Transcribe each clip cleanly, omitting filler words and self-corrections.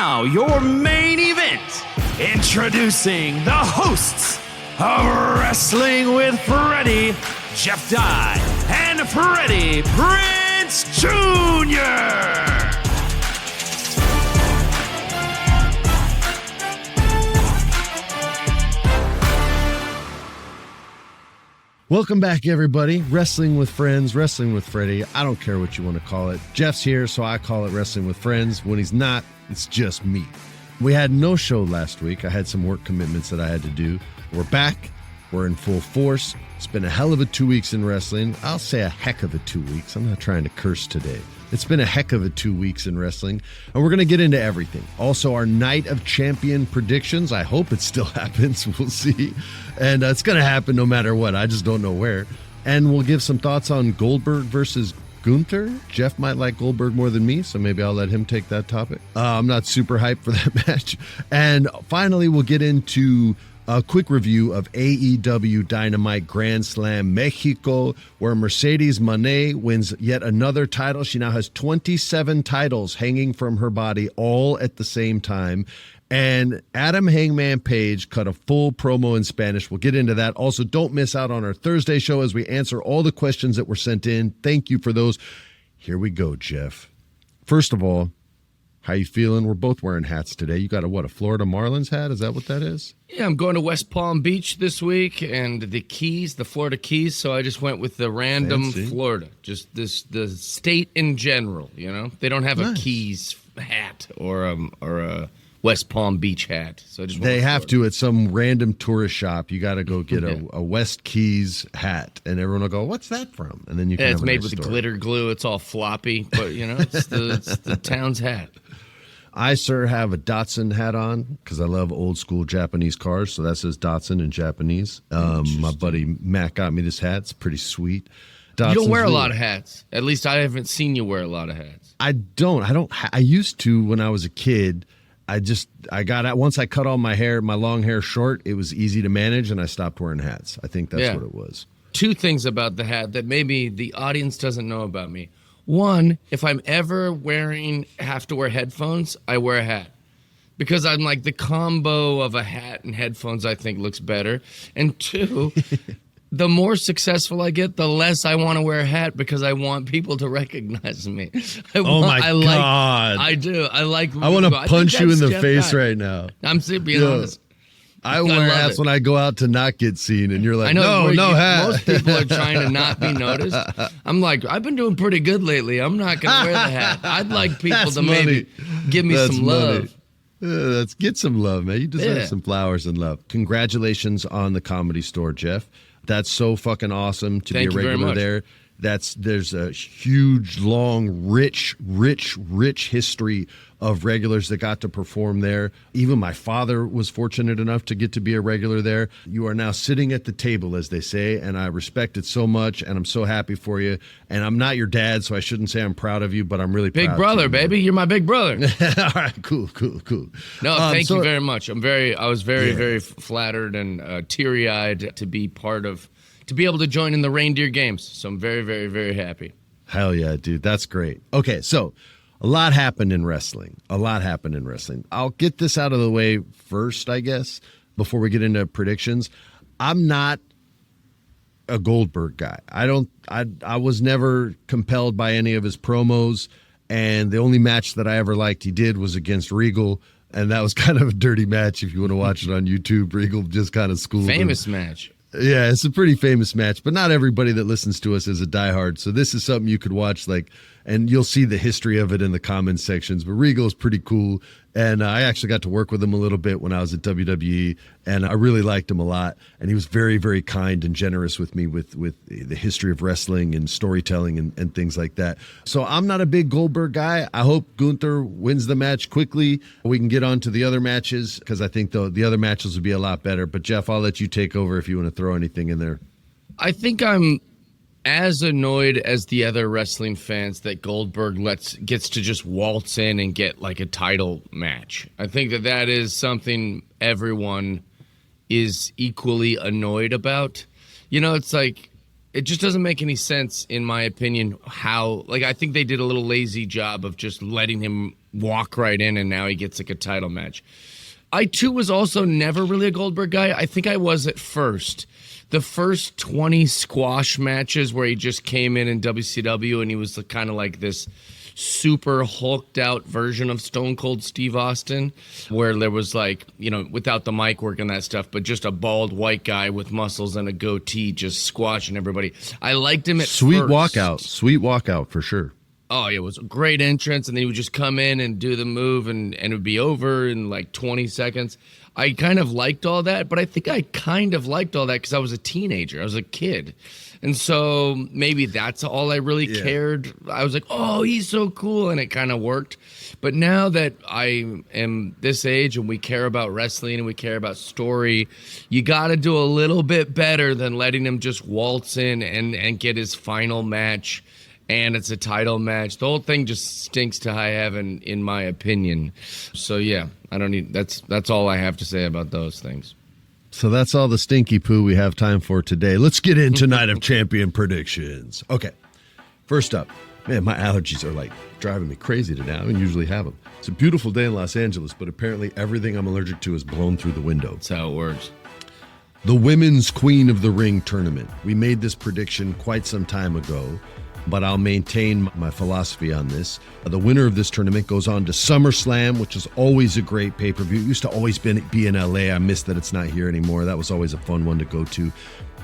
now, your main event. Introducing the hosts of Wrestling with Freddie, Jeff Dye, and Freddie Prinze Jr. Welcome back, everybody. Wrestling with Friends, Wrestling with Freddie. I don't care what you want to call it. Jeff's here, so I call it Wrestling with Friends. When he's not, it's just me. We had no show last week. I had some work commitments that I had to do. We're back. We're in full force. It's been a hell of a 2 weeks in wrestling. I'll say a heck of a 2 weeks. I'm not trying to curse today. It's been a heck of a 2 weeks in wrestling, and we're going to get into everything. Also, our Night of Champion predictions. I hope it still happens. We'll see. And it's going to happen no matter what. I just don't know where. And we'll give some thoughts on Goldberg versus Gunther. Jeff might like Goldberg more than me, so maybe I'll let him take that topic. I'm not super hyped for that match. And finally, we'll get into a quick review of AEW Dynamite Grandslam Mexico, where Mercedes Moné wins yet another title. She now has 27 titles hanging from her body all at the same time. And Adam Hangman Page cut a full promo in Spanish. We'll get into that. Also, don't miss out on our Thursday show as we answer all the questions that were sent in. Thank you for those. Here we go, Jeff. First of all, how you feeling? We're both wearing hats today. You got a Florida Marlins hat? Is that what that is? Yeah, I'm going to West Palm Beach this week and the Keys, the Florida Keys. So I just went with the random Florida, just the state in general. You know, they don't have a Keys hat or a West Palm Beach hat. So I just they have to at some random tourist shop. You got to go get a West Keys hat, and everyone will go, "What's that from?" And then you can. Yeah, it's made with glitter glue. It's all floppy, but you know, it's the town's hat. I, sir, have a Datsun hat on because I love old school Japanese cars. So that says Datsun in Japanese. My buddy Matt got me this hat. It's pretty sweet. Datsun's you don't wear a lot of hats. At least I haven't seen you wear a lot of hats. I don't. I used to when I was a kid. I got out once I cut all my long hair short. It was easy to manage, and I stopped wearing hats. I think that's what it was. Two things about the hat that maybe the audience doesn't know about me. One, if I'm ever have to wear headphones, I wear a hat. Because I'm like the combo of a hat and headphones I think looks better. And two, the more successful I get, the less I want to wear a hat because I want people to recognize me. God. I do. I want to punch you in the face right now. I'm being honest. I wear hats when I go out to not get seen, and you're like, I know, no hat. Most people are trying to not be noticed. I'm like, I've been doing pretty good lately. I'm not going to wear the hat. I'd like people to maybe give me some love. Let's get some love, man. You deserve some flowers and love. Congratulations on the Comedy Store, Jeff. That's so fucking awesome to be a regular there. There's a huge, long, rich history of regulars that got to perform there. Even my father was fortunate enough to get to be a regular there. You are now sitting at the table, as they say, and I respect it so much, and I'm so happy for you. And I'm not your dad, so I shouldn't say I'm proud of you, but I'm really proud. Big brother, baby. You're my big brother. All right, cool. No, thank you very much. I was very flattered and teary-eyed to be to be able to join in the reindeer games. So I'm very, very, very happy. Hell yeah, dude. That's great. Okay, so a lot happened in wrestling. I'll get this out of the way first, I guess, before we get into predictions. I'm not a Goldberg guy. I was never compelled by any of his promos, and the only match that I ever liked he did was against Regal, and that was kind of a dirty match if you want to watch it on YouTube. Regal just kind of schooled him. Famous match. Yeah, it's a pretty famous match, but not everybody that listens to us is a diehard. So this is something you could watch, and you'll see the history of it in the comments sections. But Regal is pretty cool, and I actually got to work with him a little bit when I was at WWE, and I really liked him a lot. And he was very, very kind and generous with me with the history of wrestling and storytelling and things like that. So I'm not a big Goldberg guy. I hope Gunther wins the match quickly. We can get on to the other matches because I think the other matches will be a lot better. But Jeff, I'll let you take over if you want to throw anything in there. I think I'm as annoyed as the other wrestling fans that Goldberg gets to just waltz in and get like a title match. I think that is something everyone is equally annoyed about. You know, it's like it just doesn't make any sense, in my opinion, how, like, I think they did a little lazy job of just letting him walk right in, and now he gets like a title match. I, too, was also never really a Goldberg guy. I think I was at first. The first 20 squash matches where he just came in WCW and he was kind of like this super hulked out version of Stone Cold Steve Austin, where there was like, you know, without the mic work and that stuff, but just a bald white guy with muscles and a goatee just squashing everybody. I liked him at Sweet first. Sweet walkout for sure. Oh, it was a great entrance, and then he would just come in and do the move, and it would be over in like 20 seconds. I kind of liked all that, but I think I kind of liked all that because I was a teenager. I was a kid. And so maybe that's all I really cared. I was like, oh, he's so cool, and it kind of worked. But now that I am this age and we care about wrestling and we care about story, you got to do a little bit better than letting him just waltz in and get his final match. And it's a title match. The whole thing just stinks to high heaven, in my opinion. So yeah, I don't need. That's all I have to say about those things. So that's all the stinky poo we have time for today. Let's get into Night of Champion predictions. Okay, first up, man, my allergies are like driving me crazy today. I don't usually have them. It's a beautiful day in Los Angeles, but apparently everything I'm allergic to is blown through the window. That's how it works. The Women's Queen of the Ring tournament. We made this prediction quite some time ago, but I'll maintain my philosophy on this. The winner of this tournament goes on to SummerSlam, which is always a great pay-per-view. It used to always be in LA. I miss that it's not here anymore. That was always a fun one to go to.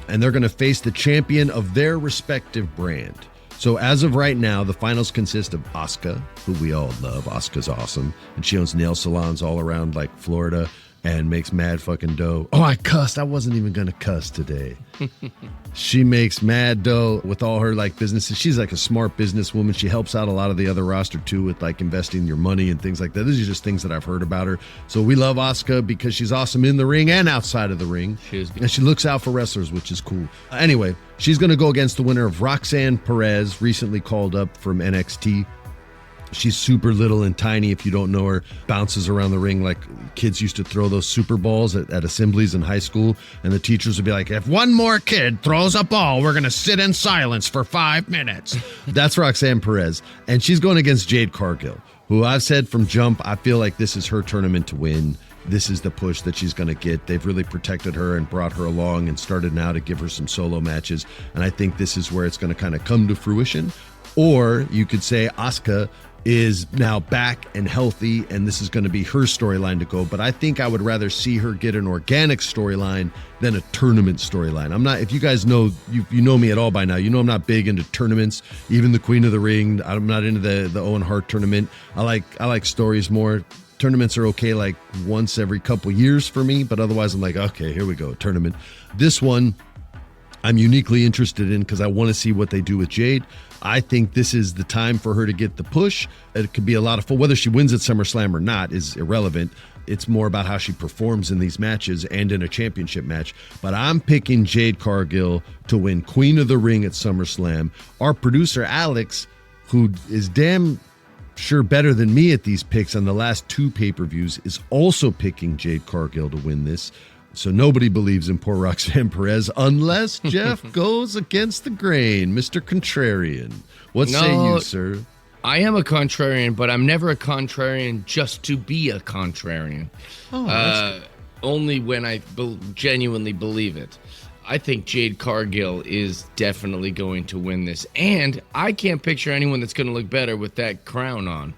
And they're going to face the champion of their respective brand. So as of right now, the finals consist of Asuka, who we all love. Asuka's awesome. And she owns nail salons all around like Florida and makes mad fucking dough. Oh, I cussed. I wasn't even going to cuss today. She makes mad dough with all her like businesses. She's like a smart businesswoman. She helps out a lot of the other roster too with like investing your money and things like that. These are just things that I've heard about her. So we love Asuka because she's awesome in the ring and outside of the ring. And she looks out for wrestlers, which is cool. Anyway, she's going to go against the winner of Roxanne Perez, recently called up from NXT. She's super little and tiny. If you don't know her, bounces around the ring like kids used to throw those super balls at assemblies in high school. And the teachers would be like, if one more kid throws a ball, we're going to sit in silence for 5 minutes. That's Roxanne Perez. And she's going against Jade Cargill, who I've said from jump, I feel like this is her tournament to win. This is the push that she's going to get. They've really protected her and brought her along and started now to give her some solo matches. And I think this is where it's going to kind of come to fruition. Or you could say Asuka is now back and healthy, and this is going to be her storyline to go. But I think I would rather see her get an organic storyline than a tournament storyline. I'm not, if you guys know, you know me at all by now, you know I'm not big into tournaments, even the Queen of the Ring. I'm not into the Owen Hart tournament. I like stories more. Tournaments are okay like once every couple years for me, but otherwise I'm like, okay, here we go, tournament. This one I'm uniquely interested in because I want to see what they do with Jade. I think this is the time for her to get the push. It could be a lot of fun. Whether she wins at SummerSlam or not is irrelevant. It's more about how she performs in these matches and in a championship match. But I'm picking Jade Cargill to win Queen of the Ring at SummerSlam. Our producer, Alex, who is damn sure better than me at these picks on the last 2 pay-per-views, is also picking Jade Cargill to win this. So nobody believes in poor Roxanne Perez unless Jeff goes against the grain, Mr. Contrarian. What say you, sir? I am a contrarian, but I'm never a contrarian just to be a contrarian. Oh, only when I genuinely believe it. I think Jade Cargill is definitely going to win this. And I can't picture anyone that's going to look better with that crown on.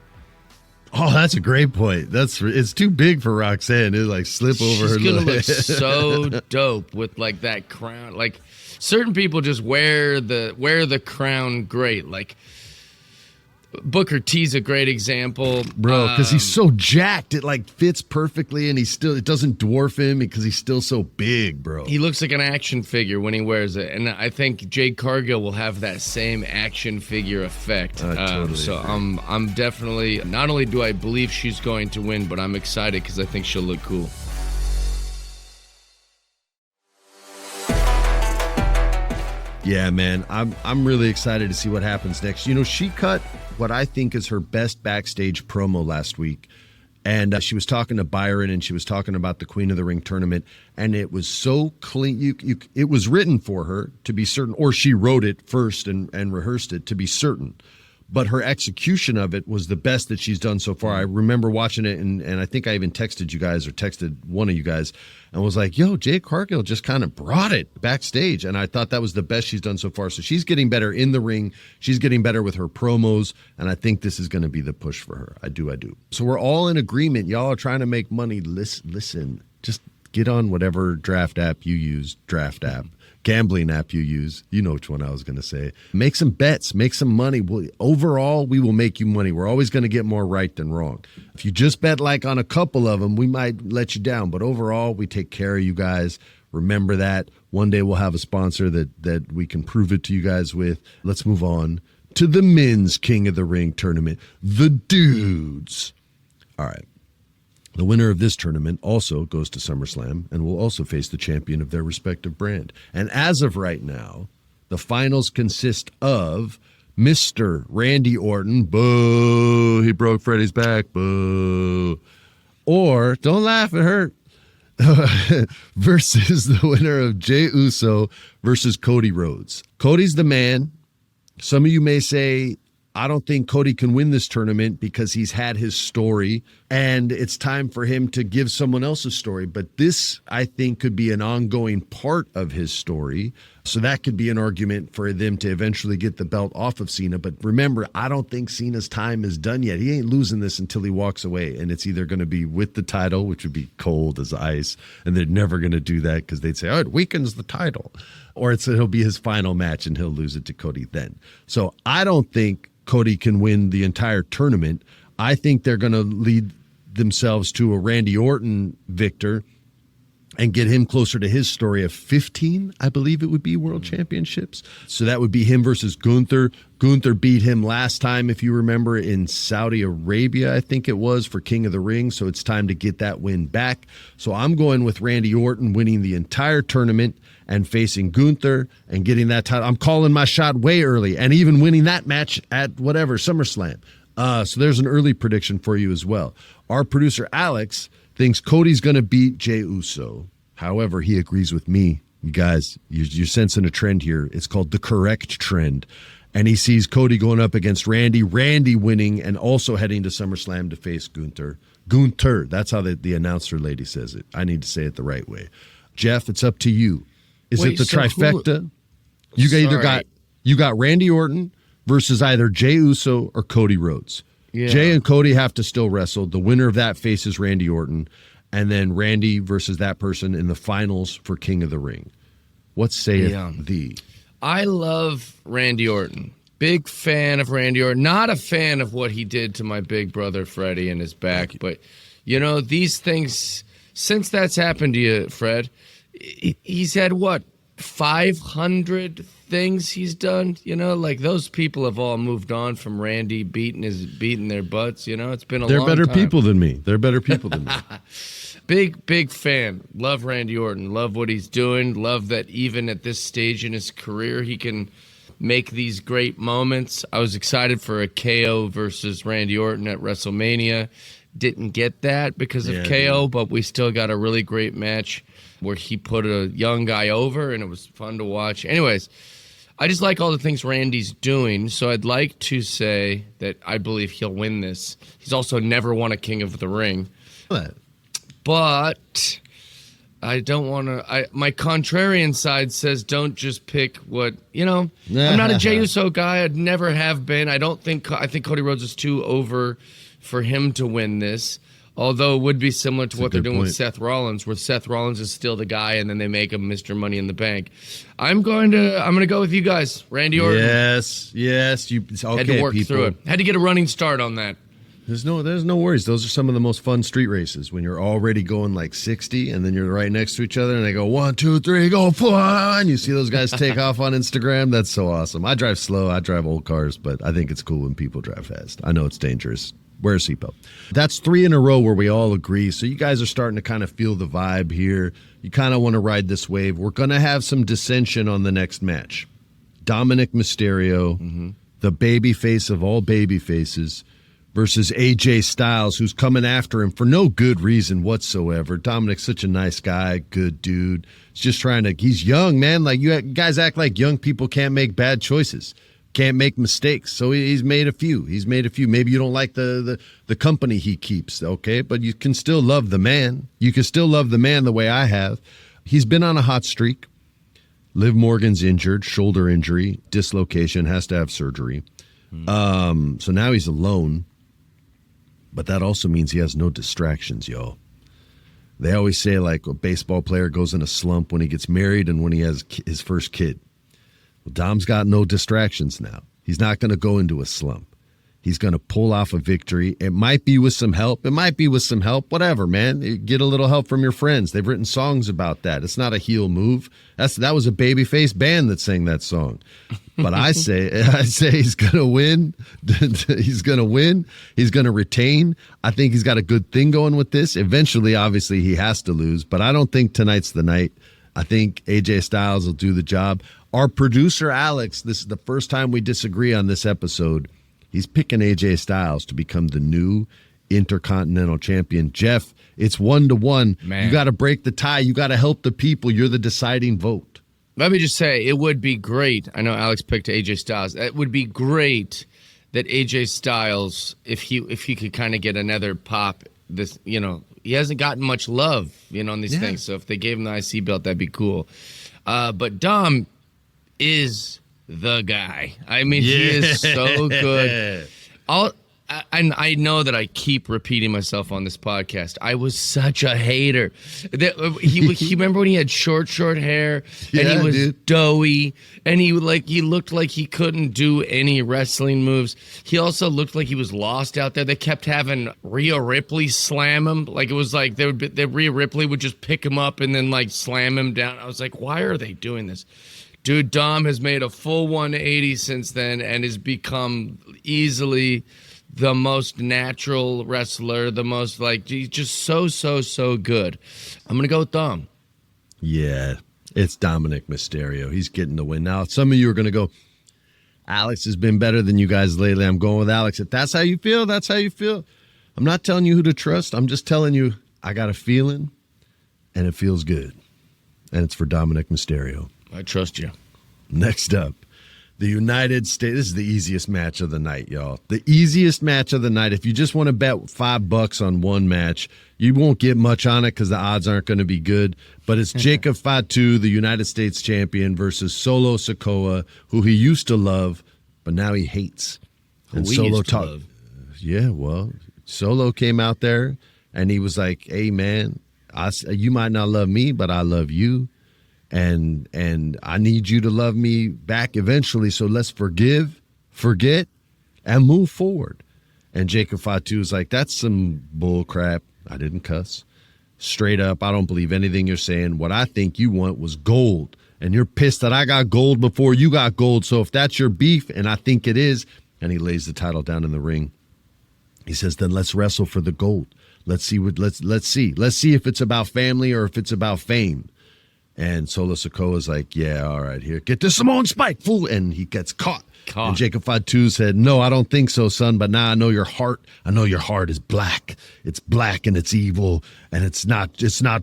Oh, that's a great point. It's too big for Roxanne. It'll like slip over her. She's gonna look so dope with like that crown. Like certain people just wear the crown great. Like Booker T's a great example, bro, because he's so jacked. It like fits perfectly, and it doesn't dwarf him because he's still so big, bro. He looks like an action figure when he wears it, and I think Jade Cargill will have that same action figure effect. Totally so agree. I'm definitely, not only do I believe she's going to win, but I'm excited because I think she'll look cool. Yeah, man, I'm really excited to see what happens next. You know, she cut what I think is her best backstage promo last week. And she was talking to Byron, and she was talking about the Queen of the Ring tournament, and it was so clean. It was written for her to be certain, or she wrote it first and rehearsed it to be certain. But her execution of it was the best that she's done so far. I remember watching it, and I think I even texted you guys or texted one of you guys and was like, yo, Jade Cargill just kind of brought it backstage. And I thought that was the best she's done so far. So she's getting better in the ring. She's getting better with her promos. And I think this is going to be the push for her. I do. So we're all in agreement. Y'all are trying to make money. Listen, just get on whatever draft app you use, gambling app you use. You know which one I was going to say. Make some bets, make some money. Overall, we will make you money. We're always going to get more right than wrong. If you just bet like on a couple of them, we might let you down. But overall, we take care of you guys. Remember that. One day we'll have a sponsor that we can prove it to you guys with. Let's move on to the men's King of the Ring tournament. The dudes. All right. The winner of this tournament also goes to SummerSlam and will also face the champion of their respective brand. And as of right now, the finals consist of Mr. Randy Orton, boo, he broke Freddie's back, boo, or, don't laugh, it hurt, versus the winner of Jey Uso versus Cody Rhodes. Cody's the man. Some of you may say, I don't think Cody can win this tournament because he's had his story and it's time for him to give someone else's story. But this, I think, could be an ongoing part of his story. So that could be an argument for them to eventually get the belt off of Cena. But remember, I don't think Cena's time is done yet. He ain't losing this until he walks away. And it's either going to be with the title, which would be cold as ice. And they're never going to do that because they'd say, oh, it weakens the title. Or it'll be his final match and he'll lose it to Cody then. So I don't think Cody can win the entire tournament. I think they're going to lead themselves to a Randy Orton victor and get him closer to his story of 15, I believe it would be, world championships. So that would be him versus Gunther. Gunther beat him last time, if you remember, in Saudi Arabia, I think it was, for King of the Ring. So it's time to get that win back. So I'm going with Randy Orton winning the entire tournament and facing Gunther and getting that title. I'm calling my shot way early and even winning that match at SummerSlam. So there's an early prediction for you as well. Our producer, Alex, thinks Cody's going to beat Jey Uso. However, he agrees with me. You guys, you're sensing a trend here. It's called the correct trend. And he sees Cody going up against Randy winning and also heading to SummerSlam to face Gunther. Gunther, that's how the announcer lady says it. I need to say it the right way. Jeff, it's up to you. Is it the trifecta? You got Randy Orton versus either Jey Uso or Cody Rhodes. Yeah. Jey and Cody have to still wrestle. The winner of that faces Randy Orton, and then Randy versus that person in the finals for King of the Ring. What saith thee? I love Randy Orton. Big fan of Randy Orton. Not a fan of what he did to my big brother Freddie in his back, but these things, since that's happened to you, Fred, he's had 500 things he's done, like those people have all moved on from Randy beating their butts, it's been a long time. They're better people than me. Big fan. Love Randy Orton. Love what he's doing. Love that even at this stage in his career, he can make these great moments. I was excited for a KO versus Randy Orton at WrestleMania. Didn't get that because of KO, but we still got a really great match where he put a young guy over, and it was fun to watch. Anyways, I just like all the things Randy's doing, so I'd like to say that I believe he'll win this. He's also never won a King of the Ring. What? But I don't want to... My contrarian side says don't just pick what... I'm not a Jey Uso guy. I'd never have been. I think Cody Rhodes is too over for him to win this. Although it would be similar to what they're doing with Seth Rollins, where Seth Rollins is still the guy, and then they make him Mr. Money in the Bank. I'm going to go with you guys, Randy Orton. Yes. You had to work through it. Had to get a running start on that. There's no worries. Those are some of the most fun street races when you're already going like 60, and then you're right next to each other, and they go 1, 2, 3, go 4, and you see those guys take off on Instagram. That's so awesome. I drive slow. I drive old cars, but I think it's cool when people drive fast. I know it's dangerous. Wear a seatbelt. That's 3 in a row where we all agree. So you guys are starting to kind of feel the vibe here. You kind of want to ride this wave. We're going to have some dissension on the next match. Dominic Mysterio, the baby face of all baby faces, versus AJ Styles, who's coming after him for no good reason whatsoever. Dominic's such a nice guy, good dude. He's just trying to, he's young, man. Like, you guys act like young people can't make bad choices, can't make mistakes. So he's made a few. Maybe you don't like the company he keeps, okay? But you can still love the man. You can still love the man the way I have. He's been on a hot streak. Liv Morgan's injured, shoulder injury, dislocation, has to have surgery. So now he's alone. But that also means he has no distractions, y'all. They always say, like, a baseball player goes in a slump when he gets married and when he has his first kid. Well, Dom's got no distractions now. He's not going to go into a slump. He's going to pull off a victory. It might be with some help. Whatever, man. Get a little help from your friends. They've written songs about that. It's not a heel move. That was a babyface band that sang that song. But I say he's going to win. He's going to win. He's going to retain. I think he's got a good thing going with this. Eventually, obviously, he has to lose. But I don't think tonight's the night. I think AJ Styles will do the job. Our producer, Alex, this is the first time we disagree on this episode. He's picking AJ Styles to become the new Intercontinental Champion. Jeff, it's 1-1. Man. You got to break the tie. You got to help the people. You're the deciding vote. Let me just say, it would be great. I know Alex picked AJ Styles. It would be great that AJ Styles, if he could kind of get another pop, this, he hasn't gotten much love, on these things. So if they gave him the IC belt, that'd be cool. But Dom is the guy. I mean, he is so good. I know that I keep repeating myself on this podcast. I was such a hater. He remember when he had short hair and he was doughy and he looked like he couldn't do any wrestling moves. He also looked like he was lost out there. They kept having Rhea Ripley slam him. Like it was like Rhea Ripley would just pick him up and then like slam him down. I was like, why are they doing this? Dude, Dom has made a full 180 since then and has become easily the most natural wrestler, the most, he's just so good. I'm going to go with Dom. Yeah, it's Dominic Mysterio. He's getting the win. Now, some of you are going to go, Alex has been better than you guys lately. I'm going with Alex. If that's how you feel, that's how you feel. I'm not telling you who to trust. I'm just telling you I got a feeling, and it feels good. And it's for Dominic Mysterio. I trust you. Next up, the United States. This is the easiest match of the night, y'all. The easiest match of the night. If you just want to bet $5 on one match, you won't get much on it because the odds aren't going to be good. But it's Jacob Fatu, the United States champion, versus Solo Sikoa, who he used to love, but now he hates. And Solo talked. Yeah, well, Solo came out there and he was like, "Hey, man, you might not love me, but I love you. And I need you to love me back eventually, so let's forgive, forget, and move forward." And Jacob Fatu is like, "That's some bull crap." I didn't cuss. Straight up, I don't believe anything you're saying. What I think you want was gold. And you're pissed that I got gold before you got gold. So if that's your beef, and I think it is, and he lays the title down in the ring, he says, "Then let's wrestle for the gold. Let's see if it's about family or if it's about fame." And Solo Sikoa's like, "Yeah, all right, here, get this Samoan Spike, fool." And he gets caught. And Jacob Fatu said, "No, I don't think so, son. But now I know your heart. I know your heart is black. It's black and it's evil and it's not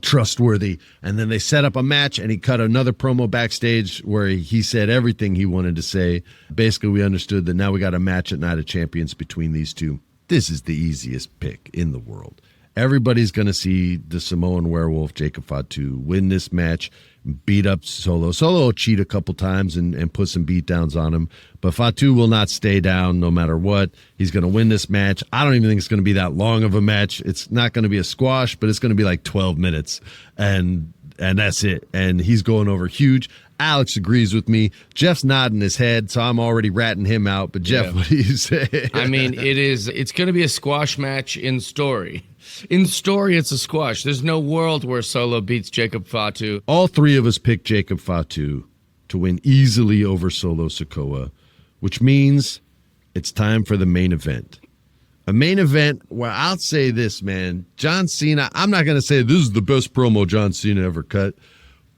trustworthy." And then they set up a match and he cut another promo backstage where he said everything he wanted to say. Basically, we understood that now we got a match at Night of Champions between these two. This is the easiest pick in the world. Everybody's going to see the Samoan werewolf, Jacob Fatu, win this match, beat up Solo. Solo will cheat a couple times and put some beatdowns on him, but Fatu will not stay down no matter what. He's going to win this match. I don't even think it's going to be that long of a match. It's not going to be a squash, but it's going to be like 12 minutes, and that's it. And he's going over huge. Alex agrees with me. Jeff's nodding his head, so I'm already ratting him out. But Jeff, What do you say? I mean, it's going to be a squash match in story. In story, it's a squash. There's no world where Solo beats Jacob Fatu. All three of us picked Jacob Fatu to win easily over Solo Sikoa, which means it's time for the main event. A main event where I'll say this, man. John Cena, I'm not going to say this is the best promo John Cena ever cut,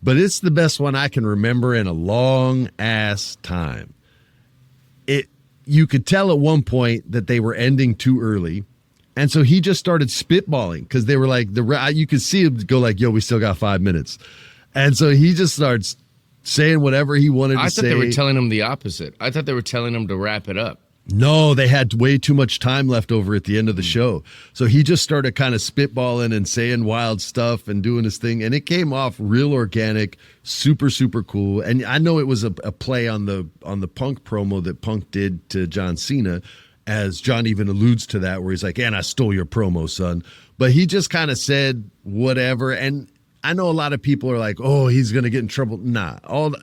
but it's the best one I can remember in a long-ass time. you could tell at one point that they were ending too early. And so he just started spitballing because they were like, you could see him go like, yo, we still got 5 minutes. And so he just starts saying whatever he wanted to say. I thought they were telling him the opposite. I thought they were telling him to wrap it up. No, they had way too much time left over at the end of the show. So he just started kind of spitballing and saying wild stuff and doing his thing. And it came off real organic, super, super cool. And I know it was a play on the Punk promo that Punk did to John Cena, as John even alludes to that, where he's like, and I stole your promo, son. But he just kind of said whatever. And I know a lot of people are like, oh, he's going to get in trouble. Nah,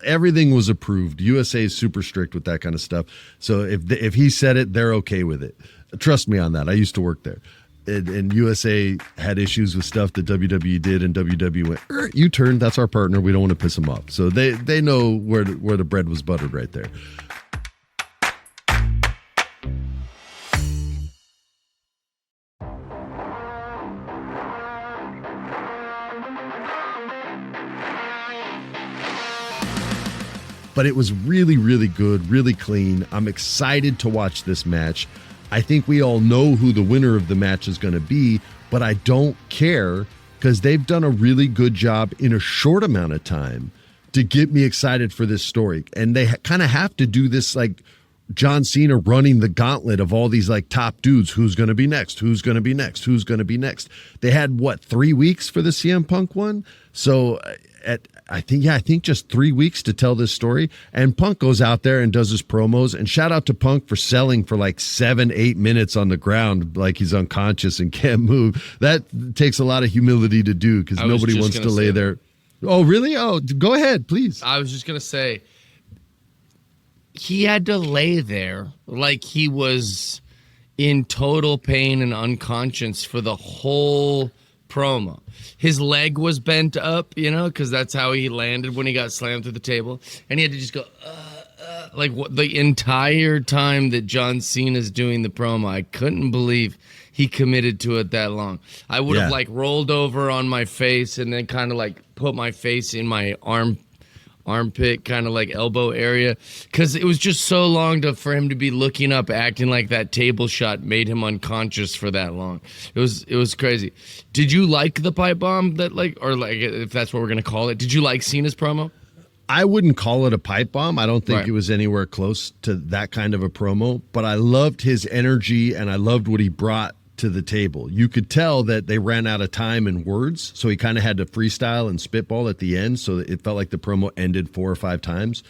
everything was approved. USA is super strict with that kind of stuff. So if he said it, they're okay with it. Trust me on that. I used to work there. And USA had issues with stuff that WWE did, and WWE went, you turn, that's our partner. We don't want to piss them off. So they know where the bread was buttered right there. But it was really, really good, really clean. I'm excited to watch this match. I think we all know who the winner of the match is going to be, but I don't care because they've done a really good job in a short amount of time to get me excited for this story. And they kind of have to do this like John Cena running the gauntlet of all these like top dudes. Who's going to be next? Who's going to be next? Who's going to be next? They had, 3 weeks for the CM Punk one? So I think just 3 weeks to tell this story. And Punk goes out there and does his promos. And shout out to Punk for selling for like 7-8 minutes on the ground like he's unconscious and can't move. That takes a lot of humility to do because nobody wants to lay there. Oh, really? Oh, go ahead, please. I was just going to say, he had to lay there like he was in total pain and unconscious for the whole promo. His leg was bent up, because that's how he landed when he got slammed through the table. And he had to just go, like the entire time that John Cena's doing the promo. I couldn't believe he committed to it that long. I would have rolled over on my face and then kind of like put my face in my armpit, kind of like elbow area, because it was just so long for him to be looking up, acting like that table shot made him unconscious for that long. It was crazy. Did you like the pipe bomb if that's what we're gonna call it? Did you like Cena's promo? I wouldn't call it a pipe bomb. I don't think it was anywhere close to that kind of a promo, but I loved his energy and I loved what he brought to the table. You could tell that they ran out of time and words, so he kind of had to freestyle and spitball at the end, so it felt like the promo ended 4 or 5 times.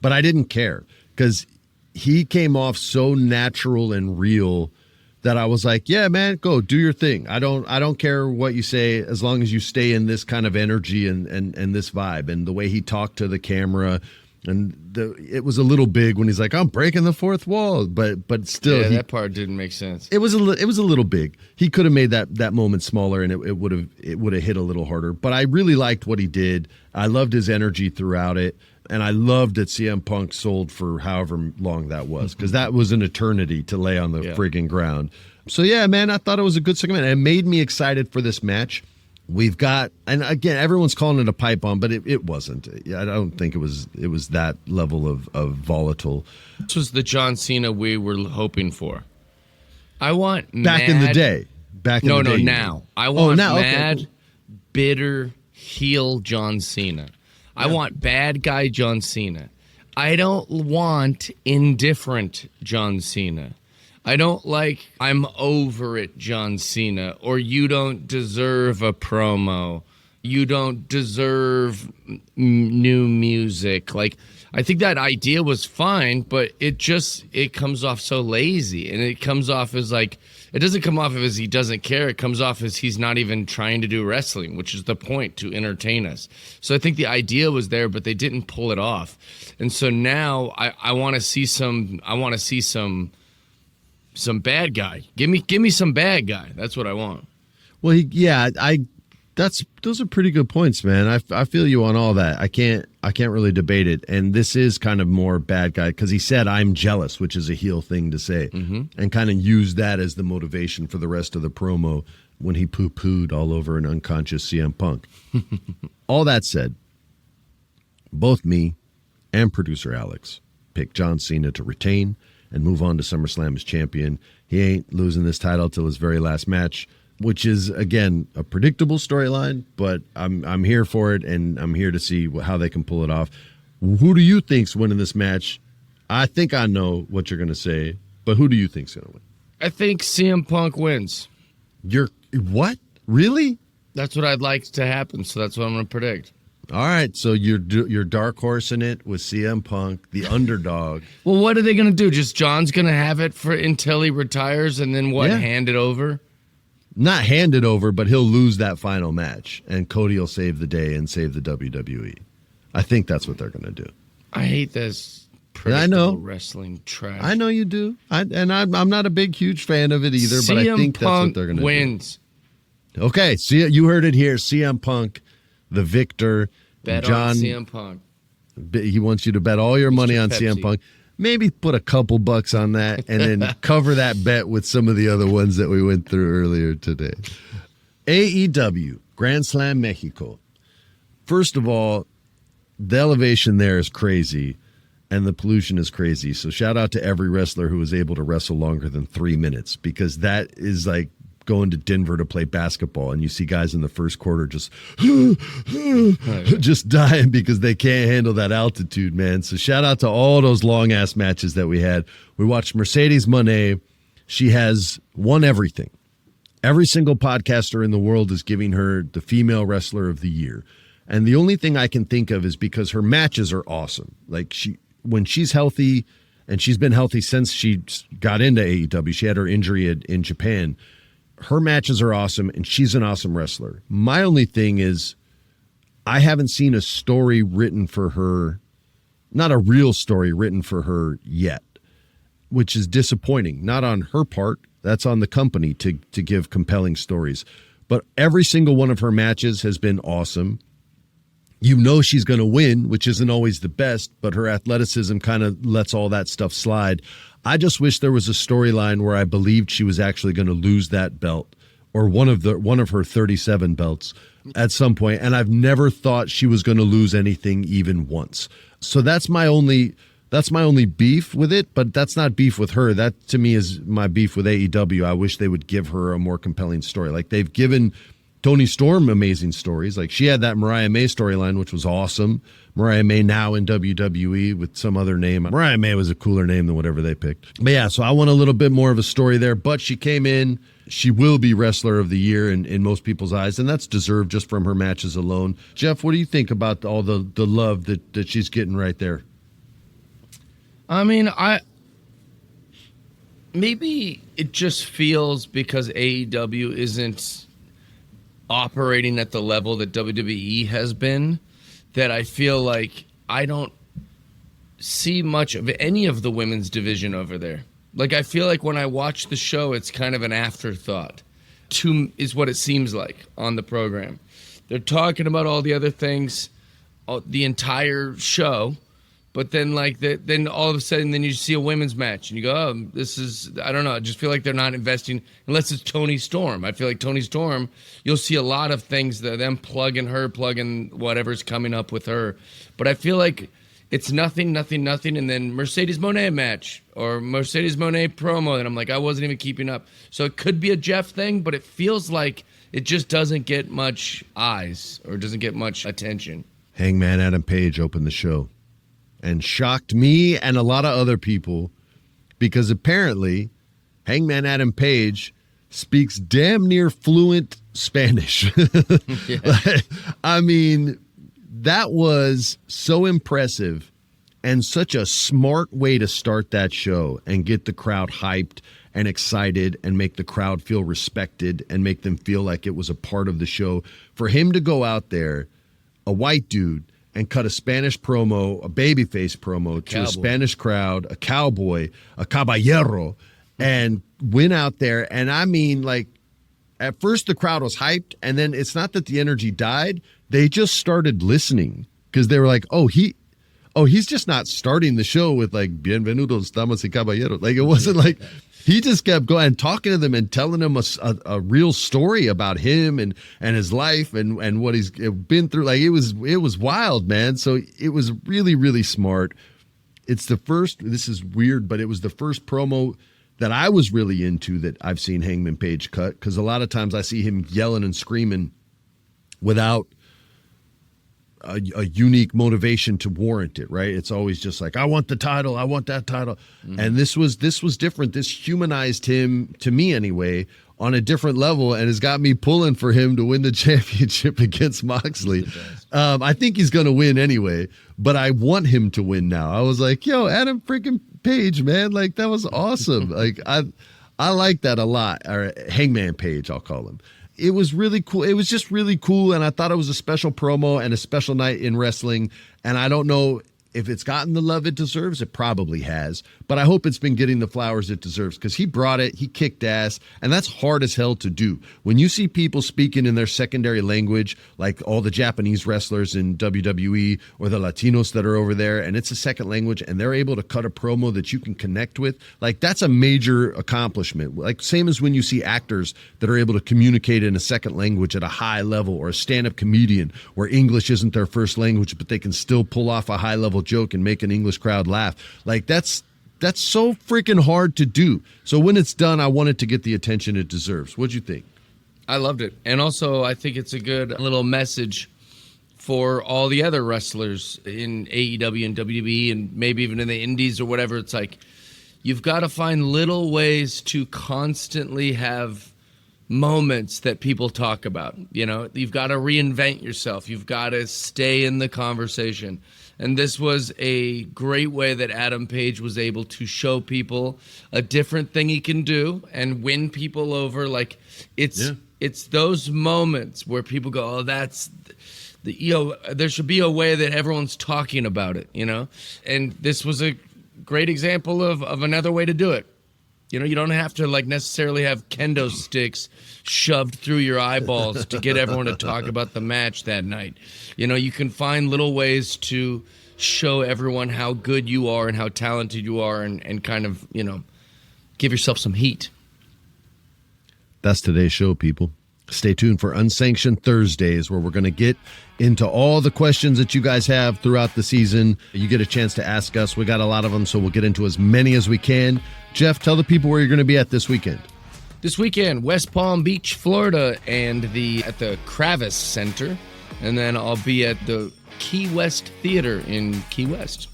But I didn't care because he came off so natural and real that I was like, yeah, man, go do your thing. I don't care what you say as long as you stay in this kind of energy and this vibe. And the way he talked to the camera, and it was a little big when he's like, I'm breaking the fourth wall, but still, that part didn't make sense. It was a little big. He could have made that moment smaller, and it would have hit a little harder. But I really liked what he did. I loved his energy throughout it, and I loved that CM Punk sold for however long that was, because that was an eternity to lay on the friggin' ground. So yeah, man, I thought it was a good segment. It made me excited for this match. We've got, and again, everyone's calling it a pipe bomb, but it wasn't. I don't think it was that level of volatile. This was the John Cena we were hoping for. I want back in the day. Now. I want mad, bitter, heel John Cena. I want bad guy John Cena. I don't want indifferent John Cena. I don't like I'm over it John Cena, or you don't deserve a promo. You don't deserve new music. Like, I think that idea was fine, but it comes off so lazy, and it comes off as like, it doesn't come off as he doesn't care. It comes off as he's not even trying to do wrestling, which is the point, to entertain us. So I think the idea was there, but they didn't pull it off. And so now I want to see some bad guy. Give me some bad guy. That's what I want. Well, those are pretty good points, man. I feel you on all that. I can't really debate it. And this is kind of more bad guy because he said I'm jealous, which is a heel thing to say, and kind of used that as the motivation for the rest of the promo when he poo-pooed all over an unconscious CM Punk. All that said, both me and producer Alex picked John Cena to retain, and move on to SummerSlam as champion. He ain't losing this title till his very last match, which is, again, a predictable storyline, but I'm here for it, and I'm here to see how they can pull it off. Who do you think's winning this match? I think I know what you're going to say, but who do you think's going to win? I think CM Punk wins. You're what? Really? That's what I'd like to happen, so that's what I'm going to predict. All right, so you're dark horsing it with CM Punk, the underdog. Well, what are they going to do? Just John's going to have it until he retires, and then what? Yeah. Hand it over? Not hand it over, but he'll lose that final match, and Cody will save the day and save the WWE. I think that's what they're going to do. I hate this predictable wrestling trash. I know you do. I'm not a big, huge fan of it either, but I think that's what they're going to do. Wins. Okay, you heard it here. CM Punk, the victor. Bet on CM Punk. He wants you to bet all your money on CM Punk. Maybe put a couple bucks on that and then cover that bet with some of the other ones that we went through earlier today. AEW Grandslam Mexico. First of all, the elevation there is crazy and the pollution is crazy. So shout out to every wrestler who was able to wrestle longer than 3 minutes, because that is like going to Denver to play basketball and you see guys in the first quarter just just dying because they can't handle that altitude, man. So shout out to all those long ass matches that we had. We watched Mercedes Moné. She has won everything. Every single podcaster in the world is giving her the female wrestler of the year. And the only thing I can think of is because her matches are awesome. Like when she's healthy, and she's been healthy since she got into AEW, she had her injury in Japan. Her matches are awesome, and she's an awesome wrestler. My only thing is I haven't seen a story written for her, not a real story written for her yet, which is disappointing. Not on her part. That's on the company to give compelling stories. But every single one of her matches has been awesome. You know she's going to win, which isn't always the best, but her athleticism kind of lets all that stuff slide. I just wish there was a storyline where I believed she was actually going to lose that belt or one of her 37 belts at some point, and I've never thought she was going to lose anything even once. So that's my only beef with it, but that's not beef with her. That to me is my beef with AEW. I wish they would give her a more compelling story. Like they've given Toni Storm amazing stories. Like she had that Mariah May storyline, which was awesome. Mariah May now in WWE with some other name. Mariah May was a cooler name than whatever they picked. But yeah, so I want a little bit more of a story there. But she came in. She will be Wrestler of the Year in most people's eyes, and that's deserved just from her matches alone. Jeff, what do you think about all the love that she's getting right there? I mean, maybe it just feels because AEW isn't operating at the level that WWE has been, that I feel like I don't see much of any of the women's division over there. Like, I feel like when I watch the show, it's kind of an afterthought, is what it seems like on the program. They're talking about all the other things, the entire show, but then then all of a sudden, then you see a women's match and you go, oh, this is, I don't know. I just feel like they're not investing, unless it's Toni Storm. I feel like Toni Storm, you'll see a lot of things, them plugging whatever's coming up with her. But I feel like it's nothing, and then Mercedes Moné match or Mercedes Moné promo, and I'm like, I wasn't even keeping up. So it could be a Jeff thing, but it feels like it just doesn't get much eyes or doesn't get much attention. Hangman Adam Page opened the show and shocked me and a lot of other people because apparently Hangman Adam Page speaks damn near fluent Spanish. I mean, that was so impressive and such a smart way to start that show and get the crowd hyped and excited and make the crowd feel respected and make them feel like it was a part of the show. For him to go out there, a white dude, and cut a Spanish promo, a babyface promo to a Spanish crowd, a cowboy, a caballero, and went out there. And I mean, like, at first the crowd was hyped, and then it's not that the energy died. They just started listening because they were like, he's just not starting the show with like, bienvenidos, damas y caballeros. Like, it wasn't like, he just kept going and talking to them and telling them a real story about him and his life and what he's been through. Like, it was wild, man. So it was really, really smart. It's the first, this is weird, but it was the first promo that I was really into that I've seen Hangman Page cut, because a lot of times I see him yelling and screaming without a unique motivation to warrant it, right? It's always just like, I want the title, I want that title. Mm-hmm. And this was different. This humanized him, to me anyway, on a different level, and has got me pulling for him to win the championship against Moxley. I think he's going to win anyway, but I want him to win now. I was like, yo, Adam freaking Page, man. Like, that was awesome. Like, I like that a lot. Or Hangman Page, I'll call him. It was really cool. It was just really cool, and I thought it was a special promo and a special night in wrestling, and I don't know if it's gotten the love it deserves. It probably has, but I hope it's been getting the flowers it deserves, because he brought it, he kicked ass, and that's hard as hell to do. When you see people speaking in their secondary language, like all the Japanese wrestlers in WWE or the Latinos that are over there, and it's a second language, and they're able to cut a promo that you can connect with, like, that's a major accomplishment. Like, same as when you see actors that are able to communicate in a second language at a high level, or a stand-up comedian where English isn't their first language, but they can still pull off a high-level joke and make an English crowd laugh. Like, that's so freaking hard to do. So when it's done, I want it to get the attention it deserves. What'd you think? I loved it. And also, I think it's a good little message for all the other wrestlers in AEW and WWE and maybe even in the indies or whatever. It's like, you've got to find little ways to constantly have moments that people talk about. You know, you've got to reinvent yourself. You've got to stay in the conversation. And this was a great way that Adam Page was able to show people a different thing he can do and win people over. Like, it's those moments where people go, oh, that's the, you know, there should be a way that everyone's talking about it, you know? And this was a great example of another way to do it. You know, you don't have to, like, necessarily have kendo sticks shoved through your eyeballs to get everyone to talk about the match that night. You know, you can find little ways to show everyone how good you are and how talented you are, and kind of, you know, give yourself some heat. That's today's show, people. Stay tuned for Unsanctioned Thursdays, where we're going to get into all the questions that you guys have throughout the season. You get a chance to ask us. We got a lot of them, so we'll get into as many as we can. Jeff, tell the people where you're going to be at this weekend. This weekend, West Palm Beach, Florida, and at the Kravis Center. And then I'll be at the Key West Theater in Key West.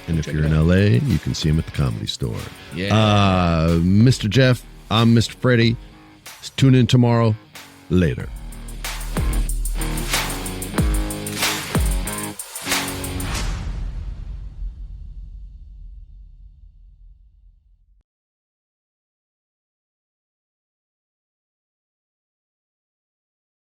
And if you're in LA, you can see him at the Comedy Store. Yeah. Mr. Jeff, I'm Mr. Freddie. Tune in tomorrow. Later.